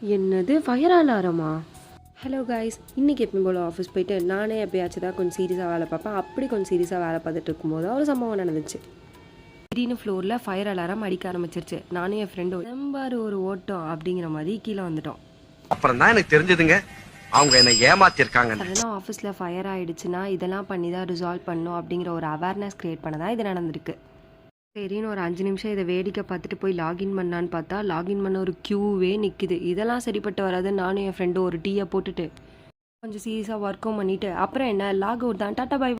என்னது fire அலாரமா? Hello guys, இன்றைக்கி எப்பயும் போல் ஆஃபீஸ் போயிட்டு நானே எப்பயாச்சும் தான் கொஞ்சம் சீரியஸாக வேலை பார்ப்பேன். அப்படி கொஞ்சம் சீரியஸாக வேலை பார்த்துட்டு இருக்கும்போது ஒரு சம்பவம் நடந்துச்சு. திடீர்னு ஃப்ளோரில் ஃபயர் அலாரம் அடிக்க ஆரம்பிச்சிருச்சு. நானும் என் ஃப்ரெண்டும் நம்பாரு ஒரு ஓட்டம் அப்படிங்கிற மாதிரி கீழே வந்துட்டோம். அப்புறம் தான் எனக்கு தெரிஞ்சதுங்க, அவங்க என்ன ஏமாத்திருக்காங்க. அதெல்லாம் ஆஃபீஸில் ஃபயர் ஆகிடுச்சுன்னா இதெல்லாம் பண்ணி தான் ரிசால்வ் பண்ணணும் அப்படிங்கிற ஒரு அவேர்னஸ் க்ரியேட் பண்ண தான் இது நடந்திருக்கு. சரின்னு ஒரு 5 நிமிஷம் இதை வேடிக்கை பார்த்துட்டு போய் லாகின் பண்ணான்னு பார்த்தா லாகின் பண்ண ஒரு க்யூவே நிற்கிது. இதெல்லாம் சரிப்பட்டு வராது. நானும் என் ஃப்ரெண்டும் ஒரு டீயை போட்டுட்டு கொஞ்சம் சீரியஸாக ஒர்க்கும் பண்ணிவிட்டு அப்புறம் என்ன லாக் அவுட் தான். Tata by.